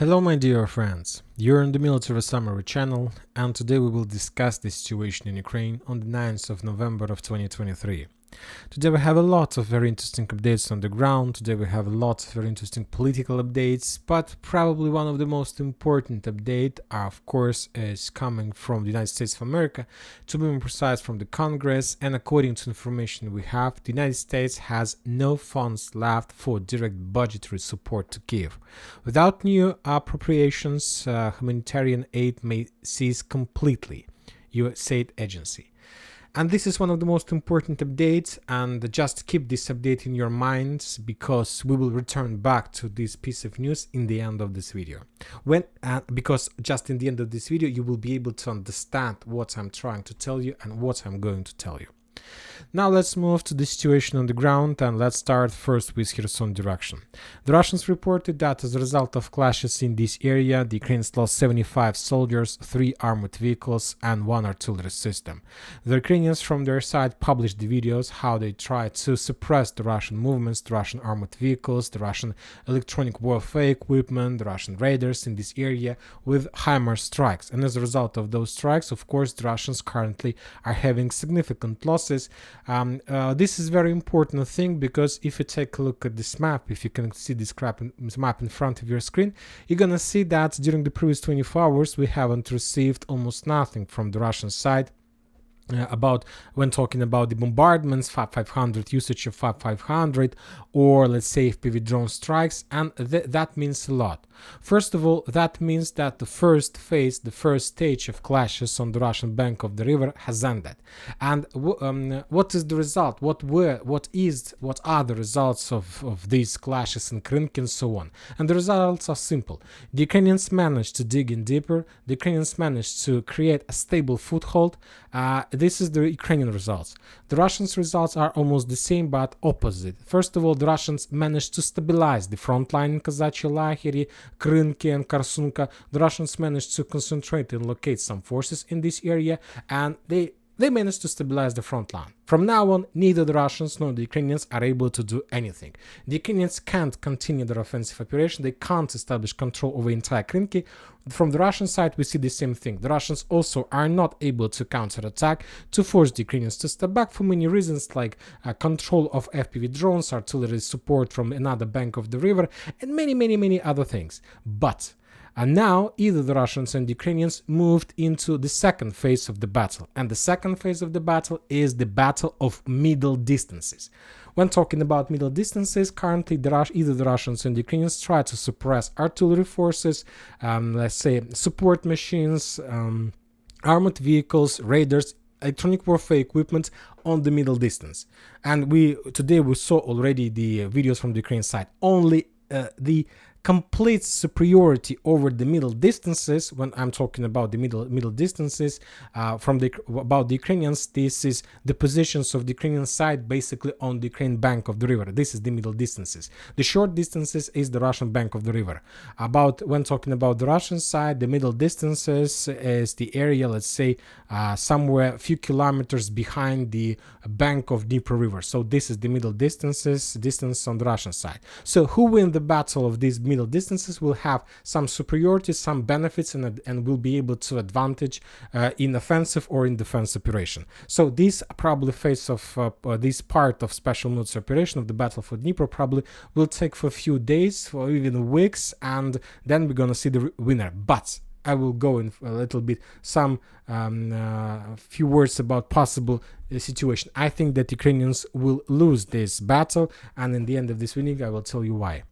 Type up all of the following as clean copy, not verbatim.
Hello my dear friends, you're on the Military Summary channel, and today we will discuss the situation in Ukraine on the 9th of November of 2023. Today we have a lot of very interesting updates on the ground, today we have a lot of very interesting political updates, but probably one of the most important updates, of course, is coming from the United States of America, to be more precise from the Congress, and according to information we have, the United States has no funds left for direct budgetary support to Kiev. Without new appropriations, humanitarian aid may cease completely, US aid agency. And this is one of the most important updates, and just keep this update in your minds because we will return back to this piece of news in the end of this video. Because just in the end of this video you will be able to understand what I'm trying to tell you and what I'm going to tell you. Now let's move to the situation on the ground, and let's start first with Kherson direction. The Russians reported that as a result of clashes in this area, the Ukrainians lost 75 soldiers, 3 armored vehicles and 1 artillery system. The Ukrainians from their side published the videos how they tried to suppress the Russian movements, the Russian armored vehicles, the Russian electronic warfare equipment, the Russian raiders in this area with HIMARS strikes. And as a result of those strikes, of course, the Russians currently are having significant losses. This is very important thing because if you take a look at this map, if you can see this map in front of your screen, you're gonna see that during the previous 24 hours we haven't received almost nothing from the Russian side. When talking about the bombardments, 500 usage of 500 or let's say FPV drone strikes, and that means a lot. First of all, that means that the first phase, the first stage of clashes on the Russian bank of the river has ended. And what is the result? What are the results of these clashes in Krinky and so on? And the results are simple. The Ukrainians managed to dig in deeper. The Ukrainians managed to create a stable foothold. This is the Ukrainian results. The Russians' results are almost the same but opposite. First of all, the Russians managed to stabilize the front line in Kazachye Lahiri, Krinky and Kherson. The Russians managed to concentrate and locate some forces in this area, and they managed to stabilize the front line. From now on, neither the Russians nor the Ukrainians are able to do anything. The Ukrainians can't continue their offensive operation, they can't establish control over entire Krinky. From the Russian side, we see the same thing. The Russians also are not able to counterattack, to force the Ukrainians to step back for many reasons, like control of FPV drones, artillery support from another bank of the river, and many other things. And now either the Russians and the Ukrainians moved into the second phase of the battle. And the second phase of the battle is the battle of middle distances. When talking about middle distances, currently either the Russians and the Ukrainians try to suppress artillery forces, let's say support machines, armored vehicles, raiders, electronic warfare equipment on the middle distance. And today we saw already the videos from the Ukrainian side. Only the complete superiority over the middle distances. When I'm talking about the middle distances about the Ukrainians, this is the positions of the Ukrainian side basically on the Ukrainian bank of the river. This is the middle distances. The short distances is the Russian bank of the river. When talking about the Russian side, the middle distances is the area, let's say somewhere a few kilometers behind the bank of Dnipro river. So this is the middle distance on the Russian side. So who wins the battle of these middle distances will have some superiority, some benefits, and will be able to advantage in offensive or in defense operation. So this probably phase of this part of special military operation of the battle for Dnipro probably will take for a few days or even weeks, and then we're gonna see the winner. But I will go in a little bit few words about possible situation. I think that Ukrainians will lose this battle, and in the end of this video I will tell you why.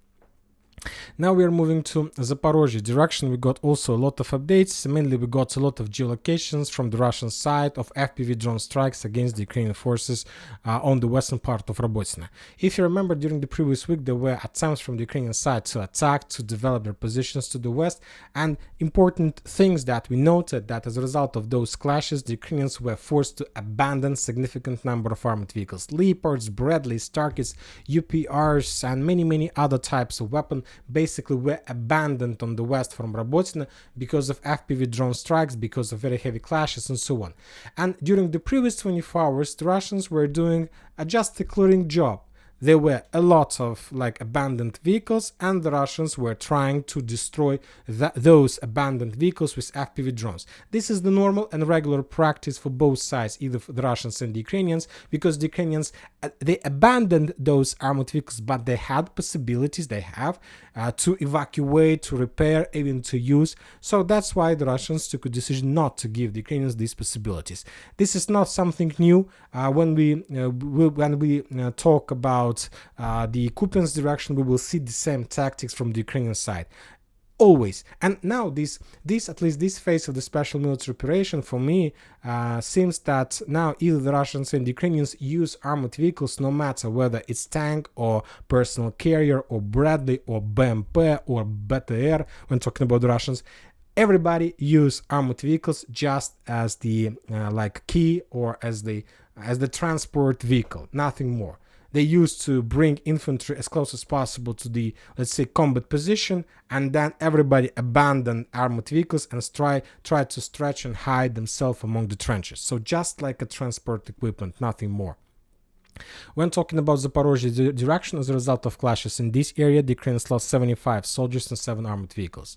Now we are moving to Zaporizhzhia direction. We got also a lot of updates. Mainly we got a lot of geolocations from the Russian side of FPV drone strikes against the Ukrainian forces on the western part of Robotyne. If you remember, during the previous week there were attempts from the Ukrainian side to attack, to develop their positions to the west, and important things that we noted that as a result of those clashes the Ukrainians were forced to abandon significant number of armored vehicles. Leopards, Bradleys, Starkets, UPRs and many other types of weapons basically were abandoned on the west from Robotyne because of FPV drone strikes, because of very heavy clashes and so on. And during the previous 24 hours the Russians were doing just a clearing job. there were a lot of like abandoned vehicles, and the Russians were trying to destroy those abandoned vehicles with FPV drones. This is the normal and regular practice for both sides, either for the Russians and the Ukrainians, because the Ukrainians, they abandoned those armored vehicles, but they had possibilities, they have, to evacuate, to repair, even to use. So that's why the Russians took a decision not to give the Ukrainians these possibilities. This is not something new. When we talk about the Kupiansk direction, we will see the same tactics from the Ukrainian side. Always. And now this at least this phase of the special military operation, for me, seems that now either the Russians and the Ukrainians use armored vehicles, no matter whether it's tank or personal carrier or Bradley or BMP or BTR. When talking about the Russians, everybody use armored vehicles just as the like key, or as the transport vehicle, nothing more. They used to bring infantry as close as possible to the, let's say, combat position, and then everybody abandoned armored vehicles and try to stretch and hide themselves among the trenches. So just like a transport equipment, nothing more. When talking about Zaporizhzhia direction, as a result of clashes in this area, the Ukrainians lost 75 soldiers and 7 armored vehicles.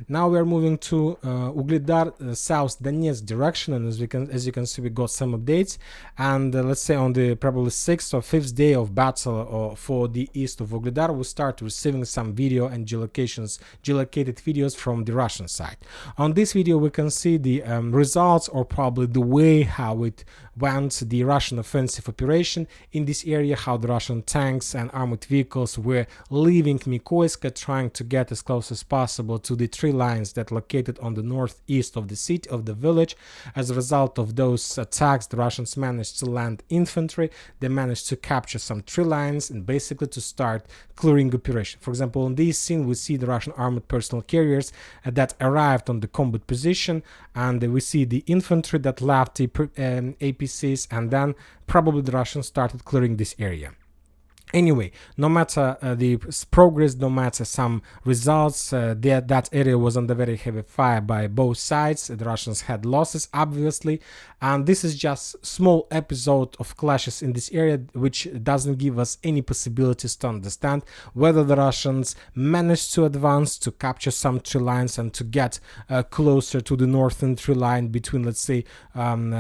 Now we are moving to Vuhledar, South Donetsk direction, and as you can see, we got some updates. And let's say on the probably 6th or 5th day of battle for the east of Vuhledar, we start receiving some video and geolocated videos from the Russian side. On this video, we can see the results, or probably the way how it went, the Russian offensive operation in this area, how the Russian tanks and armored vehicles were leaving Mykolaiv, trying to get as close as possible to the tree lines that located on the northeast of the city, of the village. As a result of those attacks, the Russians managed to land infantry, they managed to capture some tree lines, and basically to start clearing operation. For example, in this scene, we see the Russian armored personal carriers that arrived on the combat position, and we see the infantry that left the APCs, and then probably the Russians started clearing this area. Anyway, no matter the progress, no matter some results, that area was under very heavy fire by both sides. The Russians had losses, obviously, and this is just small episode of clashes in this area, which doesn't give us any possibilities to understand whether the Russians managed to advance, to capture some tree lines, and to get closer to the northern tree line between, let's say,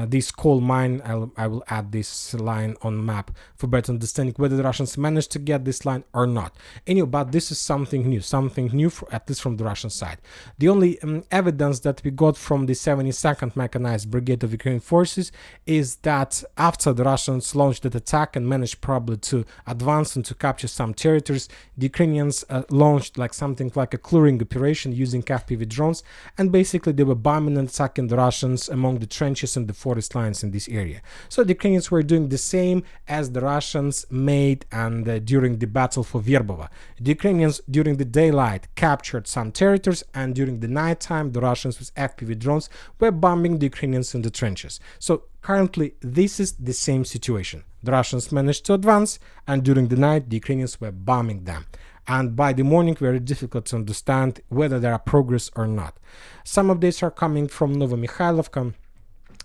this coal mine. I will add this line on map for better understanding whether the Russians managed to get this line or not. Anyway, but this is something new, at least from the Russian side. The only evidence that we got from the 72nd Mechanized Brigade of Ukrainian forces is that after the Russians launched that attack and managed probably to advance and to capture some territories, the Ukrainians launched like something like a clearing operation using FPV drones, and basically they were bombing and attacking the Russians among the trenches and the forest lines in this area. So the Ukrainians were doing the same as the Russians made and during the battle for Verbovo. The Ukrainians during the daylight captured some territories, and during the nighttime the Russians with FPV drones were bombing the Ukrainians in the trenches. So currently this is the same situation. The Russians managed to advance, and during the night the Ukrainians were bombing them. And by the morning, very difficult to understand whether there are progress or not. Some updates are coming from Novomykhailivka.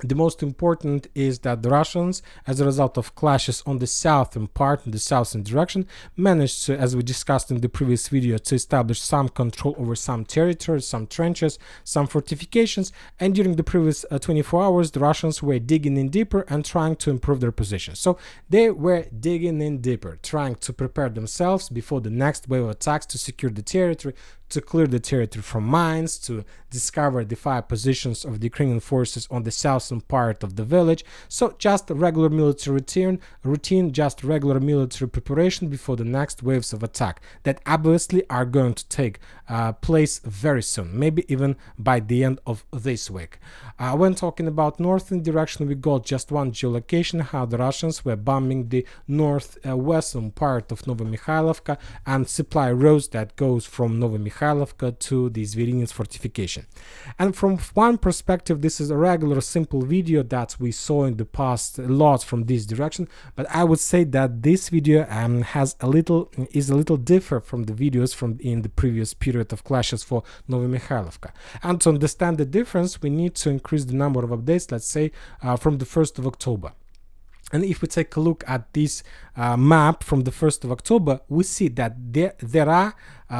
The most important is that the Russians, as a result of clashes on the southern part, in the southern direction, managed to, as we discussed in the previous video, to establish some control over some territories, some trenches, some fortifications, and during the previous 24 hours, the Russians were digging in deeper and trying to improve their position. So they were digging in deeper, trying to prepare themselves before the next wave of attacks, to secure the territory, to clear the territory from mines, to discover the 5 positions of the Ukrainian forces on the southern part of the village. So just a regular military routine, just regular military preparation before the next waves of attack that obviously are going to take place very soon, maybe even by the end of this week. When talking about northern direction, we got just one geolocation, how the Russians were bombing the northwestern part of Novomykhailivka and supply roads that goes from Novomykhailivka to the Zverinets fortification. And from one perspective, this is a regular simple video that we saw in the past a lot from this direction, but I would say that this video is a little different from the videos from in the previous period of clashes for Novomykhailivka. And to understand the difference, we need to increase the number of updates, let's say from the 1st of October. And if we take a look at this map from the 1st of October, we see that there are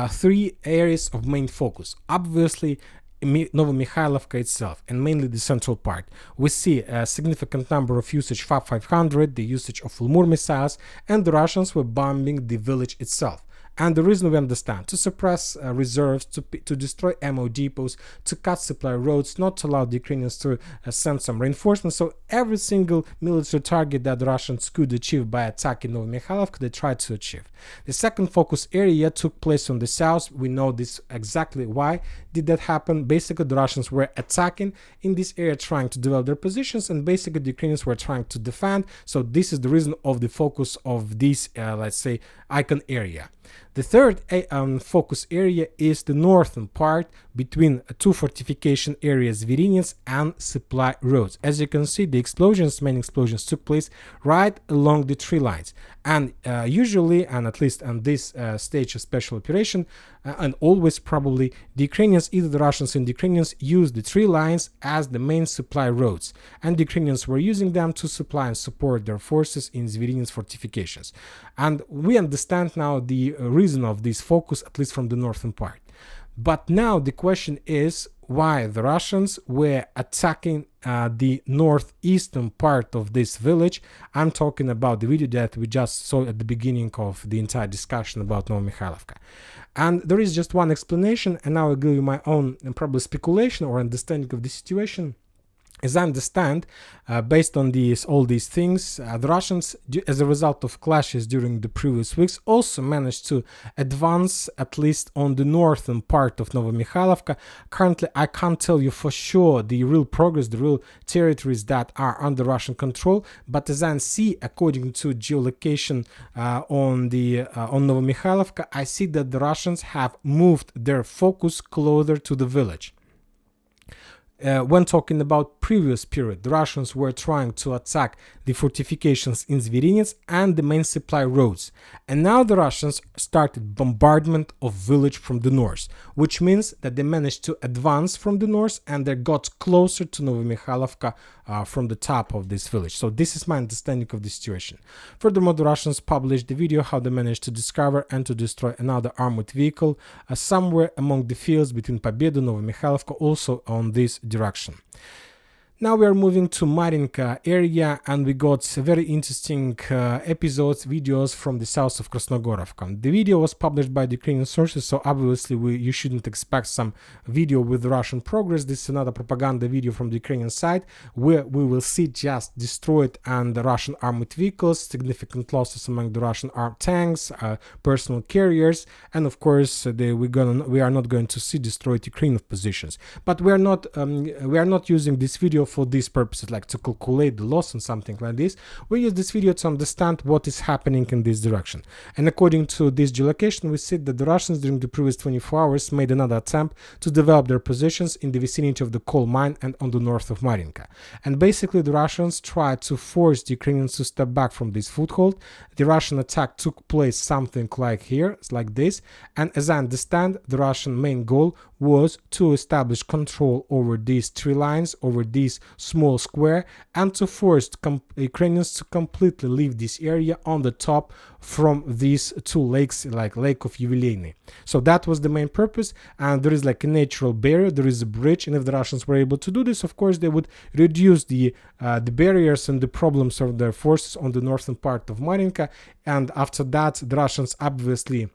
three areas of main focus. Obviously, Novomykhailivka itself, and mainly the central part. We see a significant number of usage FAB-500, the usage of Fulmur missiles, and the Russians were bombing the village itself. And the reason we understand, to suppress reserves, to destroy ammo depots, to cut supply roads, not to allow the Ukrainians to send some reinforcements. So every single military target that the Russians could achieve by attacking Novomykhailivka, they tried to achieve. The second focus area took place on the south. We know this exactly why did that happen. Basically, the Russians were attacking in this area, trying to develop their positions, and basically the Ukrainians were trying to defend. So this is the reason of the focus of this, let's say, icon area. The third focus area is the northern part between two fortification areas, Zverynets and supply roads. As you can see, the main explosions took place right along the tree lines. And usually, and at least on this stage of special operation, and always probably, the Ukrainians, either the Russians and the Ukrainians, use the tree lines as the main supply roads. And the Ukrainians were using them to supply and support their forces in Zverynets fortifications. And we understand now the reason of this focus, at least from the northern part. But now the question is why the Russians were attacking the northeastern part of this village. I'm talking about the video that we just saw at the beginning of the entire discussion about Novomykhailivka. And there is just one explanation, and now I'll give you my own probably speculation or understanding of the situation. As I understand, based on all these things, the Russians, as a result of clashes during the previous weeks, also managed to advance at least on the northern part of Novomykhailivka. Currently, I can't tell you for sure the real progress, the real territories that are under Russian control, but as I see, according to geolocation on Novomykhailivka, I see that the Russians have moved their focus closer to the village. When talking about previous period, the Russians were trying to attack the fortifications in Zverynets and the main supply roads. And now the Russians started bombardment of village from the north, which means that they managed to advance from the north and they got closer to Novomykhailivka from the top of this village. So this is my understanding of the situation. Furthermore, the Russians published the video how they managed to discover and to destroy another armored vehicle somewhere among the fields between Pobeda and Novomykhailivka, also on this direction. Now we are moving to Marinka area, and we got very interesting videos from the south of Krasnogorovka. The video was published by the Ukrainian sources, so obviously you shouldn't expect some video with Russian progress. This is another propaganda video from the Ukrainian side, where we will see just destroyed and the Russian armored vehicles, significant losses among the Russian armed tanks, personal carriers, and of course we are not going to see destroyed Ukrainian positions. But we are not using this video for these purposes, like to calculate the loss and something like this. We use this video to understand what is happening in this direction. And according to this geolocation, we see that the Russians during the previous 24 hours made another attempt to develop their positions in the vicinity of the coal mine and on the north of Marinka. And basically the Russians tried to force the Ukrainians to step back from this foothold. The Russian attack took place something like here, it's like this. And as I understand, the Russian main goal was to establish control over these tree lines, over this small square, and to force Ukrainians to completely leave this area on the top from these two lakes, like Lake of Yubileyny. So that was the main purpose, and there is like a natural barrier, there is a bridge, and if the Russians were able to do this, of course they would reduce the barriers and the problems of their forces on the northern part of Marinka. And after that, the Russians obviously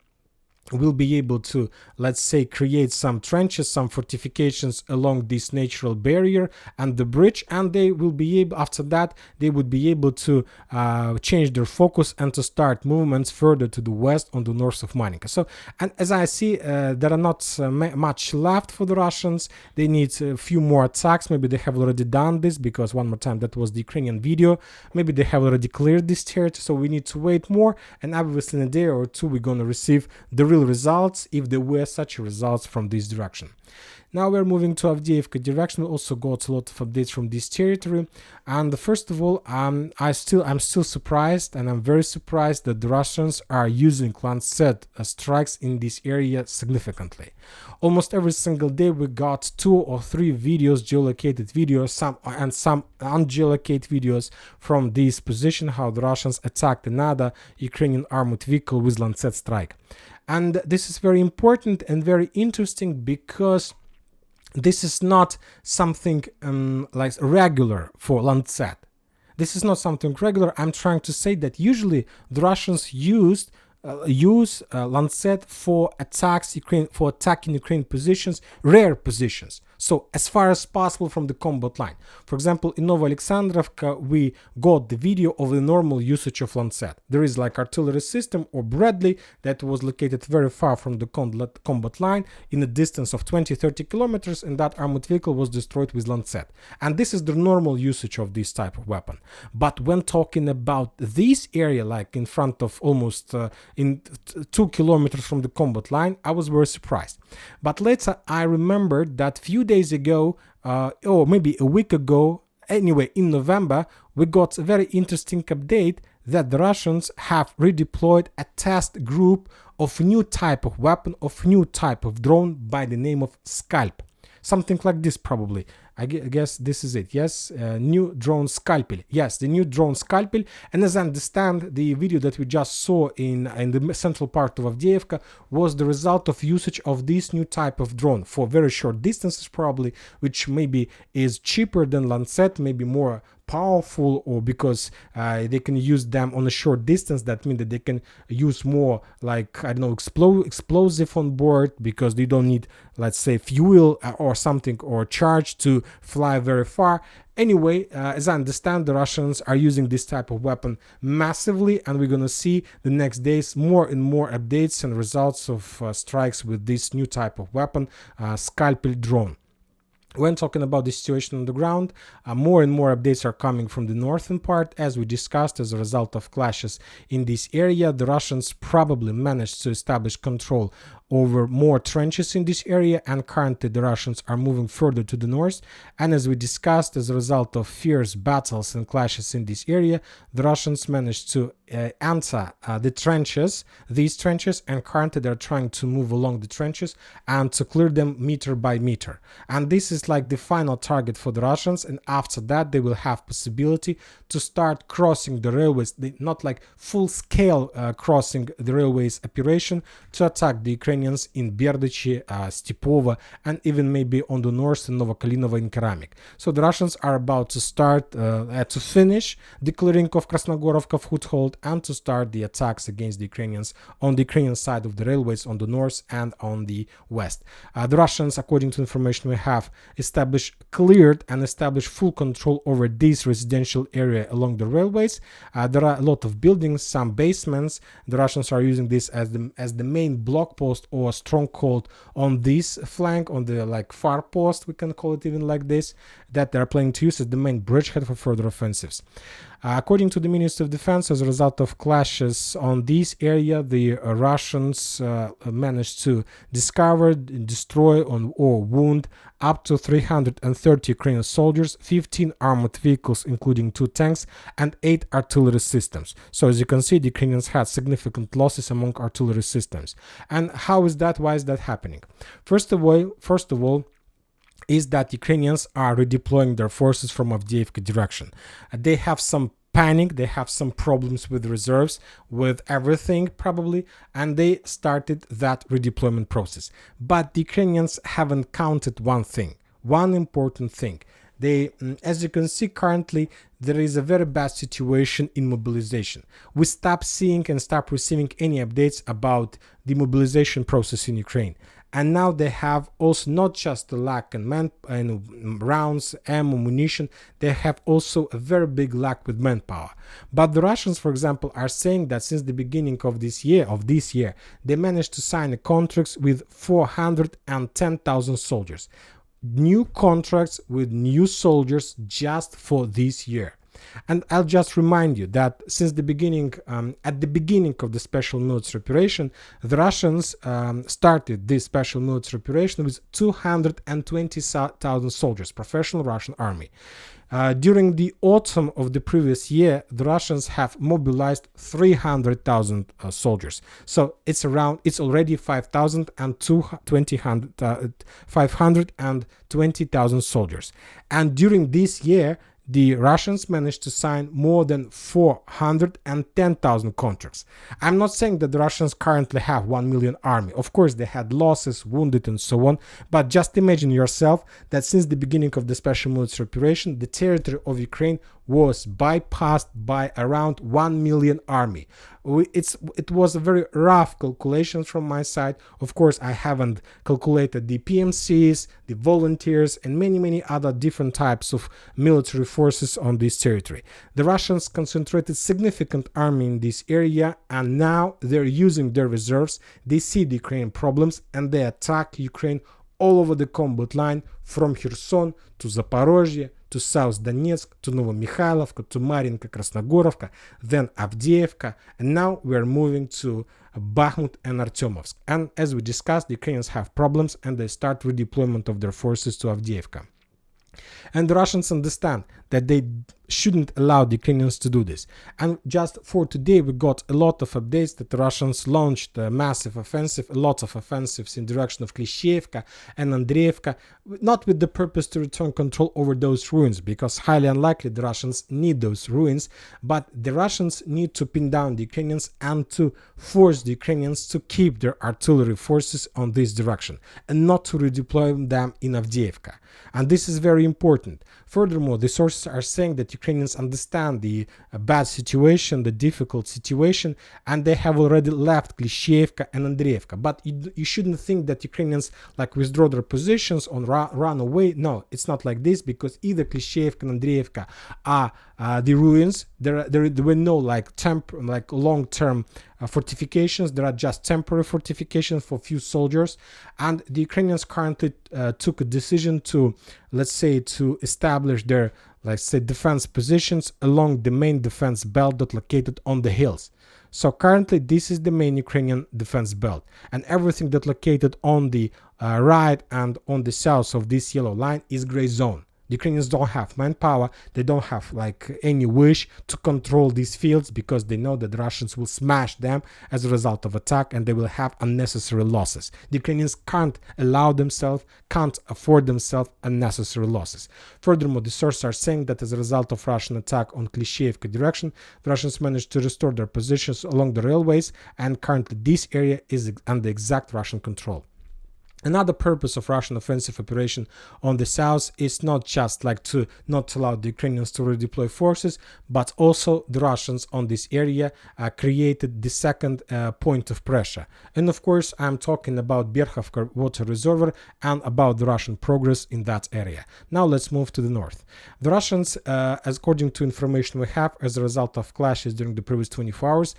will be able to, let's say, create some trenches, some fortifications along this natural barrier and the bridge, and they will be able, after that, they would be able to change their focus and to start movements further to the west on the north of Marinka. So, and as I see, there are not much left for the Russians. They need a few more attacks. Maybe they have already done this, because one more time, that was the Ukrainian video. Maybe they have already cleared this territory, so we need to wait more, and obviously in a day or two we're going to receive the real results, if there were such results from this direction. Now we're moving to Avdiivka direction. We also got a lot of updates from this territory. And first of all, I'm still surprised, and I'm very surprised that the Russians are using Lancet strikes in this area significantly. Almost every single day we got 2 or 3 videos, geolocated videos, some ungeolocated videos from this position, how the Russians attacked another Ukrainian armored vehicle with Lancet strike. And this is very important and very interesting because this is not something like regular for Lancet. This is not something regular. I'm trying to say that usually the Russians use Lancet for attacking Ukraine positions, rare positions. So as far as possible from the combat line. For example, in Novoalexandrovka, we got the video of the normal usage of Lancet. There is like artillery system or Bradley that was located very far from the combat line in a distance of 20-30 kilometers, and that armored vehicle was destroyed with Lancet. And this is the normal usage of this type of weapon. But when talking about this area, like in front of almost in 2 kilometers from the combat line, I was very surprised. But later I remembered that few days ago, or maybe a week ago, anyway, in November, we got a very interesting update that the Russians have redeployed a test group of new type of weapon, of new type of drone by the name of Scalp. Something like this probably. I guess this is it. Yes, new drone Scalpel. Yes, the new drone Scalpel. And as I understand, the video that we just saw in the central part of Avdiivka was the result of usage of this new type of drone for very short distances probably, which maybe is cheaper than Lancet, maybe more powerful, or because they can use them on a short distance. That means that they can use more, like, I don't know, explosive on board, because they don't need, let's say, fuel or something, or charge to fly very far. Anyway, as I understand, the Russians are using this type of weapon massively, and we're gonna see the next days more and more updates and results of strikes with this new type of weapon, Scalpel drone. When talking about the situation on the ground, more and more updates are coming from the northern part. As we discussed, as a result of clashes in this area, the Russians probably managed to establish control over more trenches in this area, and currently the Russians are moving further to the north. And as we discussed, as a result of fierce battles and clashes in this area, the Russians managed to enter these trenches, and currently they're trying to move along the trenches and to clear them meter by meter. And this is like the final target for the Russians, and after that they will have possibility to start crossing the railways, not like full-scale crossing the railways operation, to attack the Ukrainians in Berdichi, Stepova, and even maybe on the north in Novokalinovo and Keramik. So the Russians are about to start to finish the clearing of Krasnogorovka foothold and to start the attacks against the Ukrainians on the Ukrainian side of the railways on the north and on the west. The Russians, according to information we have, cleared and established full control over this residential area along the railways. There are a lot of buildings, some basements. The Russians are using this as the main block post or stronghold on this flank, on the like far post, we can call it even like this, that they're planning to use as the main bridgehead for further offensives. According to the Ministry of Defense, as a result of clashes on this area, the Russians managed to discover, destroy, or wound up to 330 Ukrainian soldiers, 15 armored vehicles, including 2 tanks, and 8 artillery systems. So as you can see, the Ukrainians had significant losses among artillery systems. And how is that? Why is that happening? First of all, is that Ukrainians are redeploying their forces from Avdiivka direction. They have some panic, they have some problems with reserves, with everything probably, and they started that redeployment process. But the Ukrainians haven't counted one important thing. They, as you can see currently, there is a very bad situation in mobilization. We stop seeing and stop receiving any updates about the mobilization process in Ukraine. And now they have also not just the lack in rounds, ammo, munition, they have also a very big lack with manpower. But the Russians, for example, are saying that since the beginning of this year, they managed to sign contracts with 410,000 soldiers. New contracts with new soldiers just for this year. And I'll just remind you that since the beginning, at the beginning of the special military operation, the Russians started this special military operation with 220,000 soldiers, professional Russian army. During the autumn of the previous year, the Russians have mobilized 300,000 soldiers. So it's already 520,000 soldiers. And during this year, the Russians managed to sign more than 410,000 contracts. I'm not saying that the Russians currently have 1 million army. Of course, they had losses, wounded, and so on. But just imagine yourself that since the beginning of the special military operation, the territory of Ukraine was bypassed by around 1 million army. It was a very rough calculation from my side. Of course, I haven't calculated the PMCs, the volunteers, and many other different types of military forces on this territory. The Russians concentrated significant army in this area, and now they're using their reserves. They see the Ukrainian problems, and they attack Ukraine all over the combat line, from Kherson to Zaporizhzhia, to South Donetsk, to Novomykhailivka, to Marinka, Krasnogorovka, then Avdiivka, and now we're moving to Bakhmut and Artyomovsk. And as we discussed, the Ukrainians have problems and they start redeployment of their forces to Avdiivka. And the Russians understand that they shouldn't allow the Ukrainians to do this. And just for today, we got a lot of updates that the Russians launched a massive offensive, a lot of offensives in direction of Klishchiivka and Andreevka, not with the purpose to return control over those ruins, because highly unlikely the Russians need those ruins, but the Russians need to pin down the Ukrainians and to force the Ukrainians to keep their artillery forces on this direction and not to redeploy them in Avdiivka. And this is very important. Furthermore, the sources are saying that Ukrainians understand the bad situation, the difficult situation, and they have already left Klishchiivka and Andreevka. But you shouldn't think that Ukrainians withdraw their positions or run away. No, it's not like this, because either Klishchiivka and Andreevka are the ruins. There were no long-term fortifications. There are just temporary fortifications for few soldiers, and the Ukrainians currently took a decision to, to establish their defense positions along the main defense belt that located on the hills. So currently this is the main Ukrainian defense belt, and everything that located on the right and on the south of this yellow line is gray zone. The Ukrainians don't have manpower, they don't have any wish to control these fields, because they know that the Russians will smash them as a result of attack and they will have unnecessary losses. The Ukrainians can't afford themselves unnecessary losses. Furthermore, the sources are saying that as a result of Russian attack on Klishchiivka direction, the Russians managed to restore their positions along the railways, and currently this area is under exact Russian control. Another purpose of Russian offensive operation on the south is not just to not allow the Ukrainians to redeploy forces, but also the Russians on this area created the second point of pressure. And of course, I'm talking about Berkhovka water reservoir and about the Russian progress in that area. Now let's move to the north. The Russians, according to information we have, as a result of clashes during the previous 24 hours,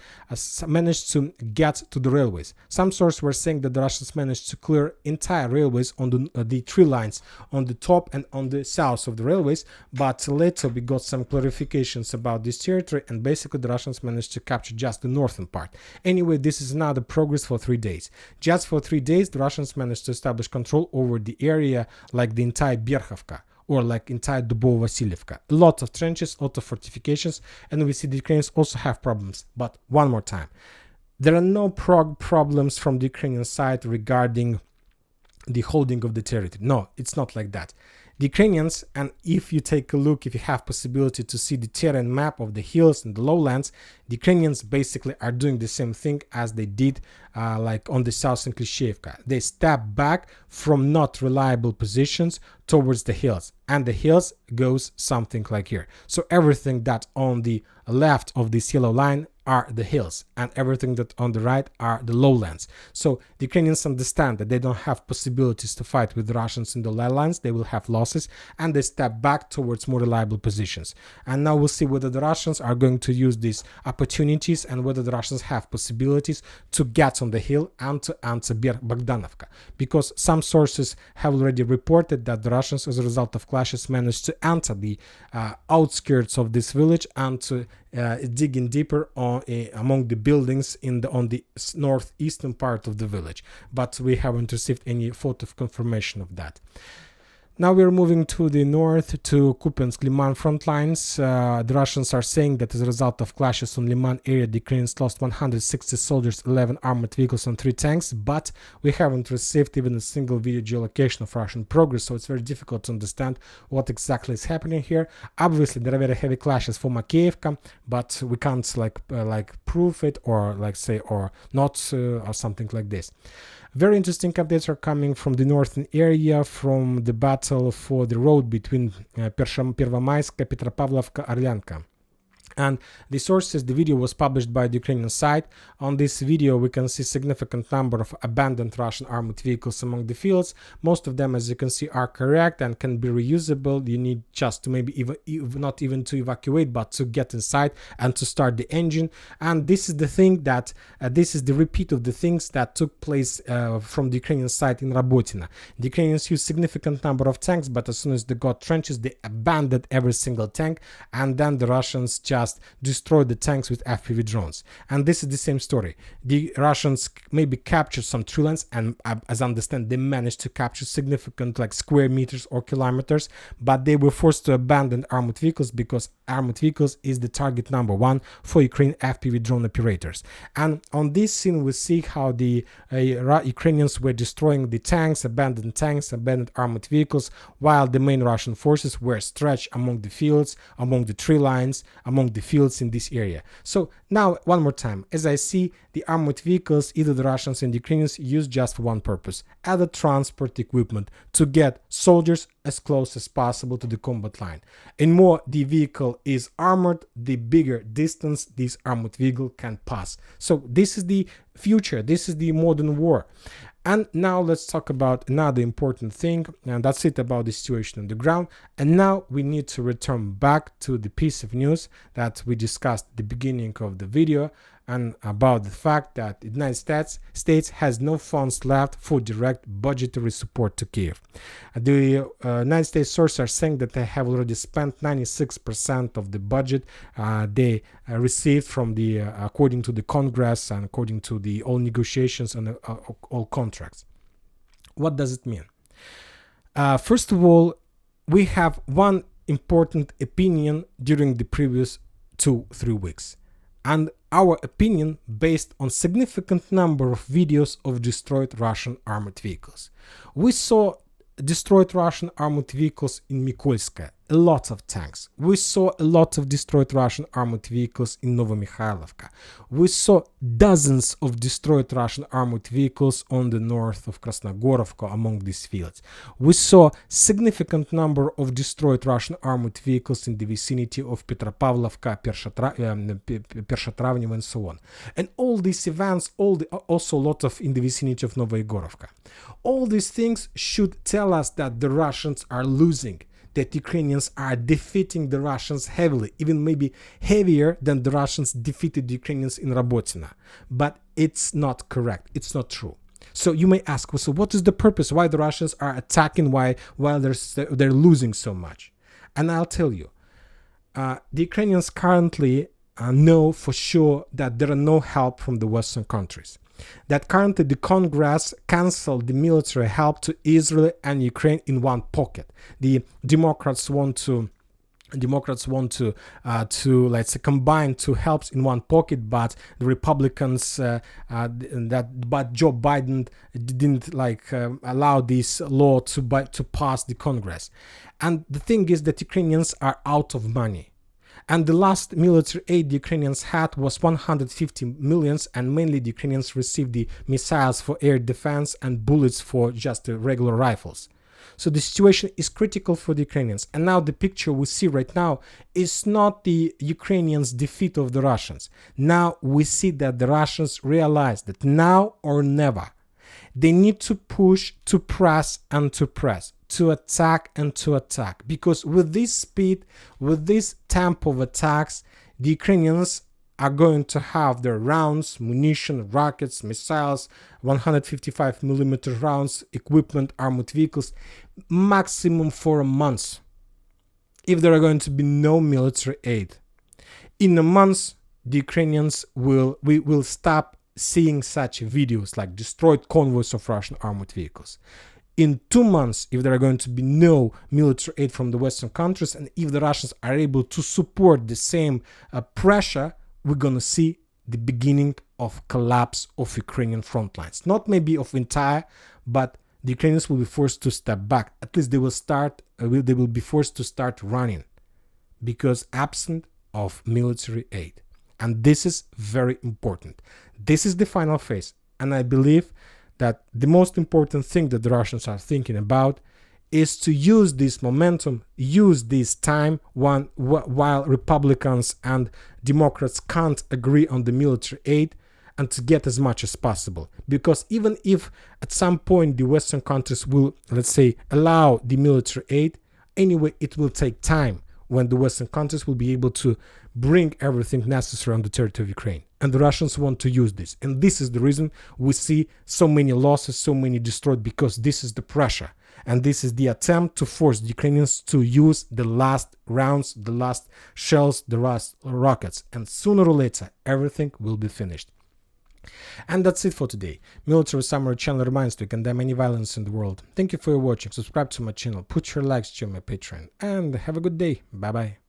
managed to get to the railways. Some sources were saying that the Russians managed to clear entire railways on the three lines on the top and on the south of the railways, but later we got some clarifications about this territory, and basically the Russians managed to capture just the northern part. Anyway, this is another progress for 3 days. Just for 3 days, the Russians managed to establish control over the area like the entire Berkhovka, or entire Dubovo-Vasilivka. A lot of trenches, a lot of fortifications, and we see the Ukrainians also have problems. But one more time, there are no problems from the Ukrainian side regarding the holding of the territory. No, it's not like that. The Ukrainians, and if you take a look, if you have possibility to see the terrain map of the hills and the lowlands, the Ukrainians basically are doing the same thing as they did on the south in Klishchiivka. They step back from not reliable positions towards the hills, and the hills goes something like here. So everything that on the left of this yellow line are the hills, and everything that on the right are the lowlands. So the Ukrainians understand that they don't have possibilities to fight with the Russians in the lowlands. They will have losses, and they step back towards more reliable positions. And now we'll see whether the Russians are going to use these opportunities and whether the Russians have possibilities to get on the hill and to enter Bogdanovka, because some sources have already reported that the Russians, as a result of clashes, managed to enter the outskirts of this village and to dig in deeper among the buildings on the northeastern part of the village, but we haven't received any photo of confirmation of that. Now we're moving to the north, to Kupiansk-Liman front lines. The Russians are saying that as a result of clashes on Liman area, the Ukrainians lost 160 soldiers, 11 armored vehicles and 3 tanks, but we haven't received even a single video geolocation of Russian progress, so it's very difficult to understand what exactly is happening here. Obviously, there are very heavy clashes for Makeyevka, but we can't prove it or or not or something like this. Very interesting updates are coming from the northern area, from the battle for the road between Pervomayska, Petropavlovka, Orlyanka. And the sources, the video was published by the Ukrainian side. On this video, we can see significant number of abandoned Russian armored vehicles among the fields. Most of them, as you can see, are correct and can be reusable. You need just to maybe not even to evacuate, but to get inside and to start the engine. And this is the thing that, this is the repeat of the things that took place from the Ukrainian side in Rabotina. The Ukrainians used significant number of tanks, but as soon as they got trenches, they abandoned every single tank, and then the Russians just destroyed the tanks with FPV drones. And this is the same story. The Russians maybe captured some tree lines, and as I understand, they managed to capture significant square meters or kilometers, but they were forced to abandon armored vehicles because armored vehicles is the target number 1 for Ukraine FPV drone operators. And on this scene, we see how the Ukrainians were destroying the tanks, abandoned armored vehicles, while the main Russian forces were stretched among the fields, among the tree lines, among the fields in this area. So now, one more time, as I see, the armored vehicles, either the Russians and the Ukrainians, use just for one purpose: as transport equipment to get soldiers as close as possible to the combat line. And more the vehicle is armored, the bigger distance this armored vehicle can pass. So this is the future, this is the modern war. And now let's talk about another important thing, and that's it about the situation on the ground. And now we need to return back to the piece of news that we discussed at the beginning of the video, and about the fact that the United States has no funds left for direct budgetary support to Kiev. The United States sources are saying that they have already spent 96% of the budget they received from the, according to the Congress and according to the all negotiations and all contracts. What does it mean? First of all, we have one important opinion during the previous 2-3 weeks. And our opinion based on significant number of videos of destroyed Russian armored vehicles. We saw destroyed Russian armored vehicles in Mykolaiv, a lot of tanks. We saw a lot of destroyed Russian armored vehicles in Novomykhailivka. We saw dozens of destroyed Russian armored vehicles on the north of Krasnogorovka among these fields. We saw significant number of destroyed Russian armored vehicles in the vicinity of Petropavlovka, Pershatravnevo, and so on. And all these events, also a lot of in the vicinity of Novoigorovka. All these things should tell us that the Russians are losing, that Ukrainians are defeating the Russians heavily, even maybe heavier than the Russians defeated the Ukrainians in Rabotina. But it's not correct. It's not true. So you may ask, well, so what is the purpose? Why the Russians are attacking? While they're losing so much? And I'll tell you, the Ukrainians currently know for sure that there are no help from the Western countries. That currently the Congress canceled the military help to Israel and Ukraine in one pocket. The Democrats want to let's say combine two helps in one pocket, but the Republicans but Joe Biden didn't allow this law to pass the Congress. And the thing is that Ukrainians are out of money. And the last military aid the Ukrainians had was 150 million, and mainly the Ukrainians received the missiles for air defense and bullets for just the regular rifles. So the situation is critical for the Ukrainians. And now the picture we see right now is not the Ukrainians' defeat of the Russians. Now we see that the Russians realize that now or never, they need to push, to press, to attack and to attack. Because with this speed, with this tempo of attacks, the Ukrainians are going to have their rounds, munition, rockets, missiles, 155mm rounds, equipment, armored vehicles, maximum for a month, if there are going to be no military aid. In a month, the Ukrainians will stop seeing such videos like destroyed convoys of Russian armored vehicles. In 2 months, if there are going to be no military aid from the Western countries, and if the Russians are able to support the same pressure, we're going to see the beginning of collapse of Ukrainian front lines. Not maybe of entire, but the Ukrainians will be forced to step back. At least they will be forced to start running, because absent of military aid. And this is very important. This is the final phase. And I believe that the most important thing that the Russians are thinking about is to use this momentum, use this time while Republicans and Democrats can't agree on the military aid, and to get as much as possible. Because even if at some point the Western countries will, let's say, allow the military aid, anyway, it will take time when the Western countries will be able to bring everything necessary on the territory of Ukraine. And the Russians want to use this. And this is the reason we see so many losses, so many destroyed, because this is the pressure. And this is the attempt to force the Ukrainians to use the last rounds, the last shells, the last rockets. And sooner or later, everything will be finished. And that's it for today. Military Summary channel reminds to condemn any violence in the world. Thank you for watching. Subscribe to my channel, put your likes to my Patreon, and have a good day. Bye bye.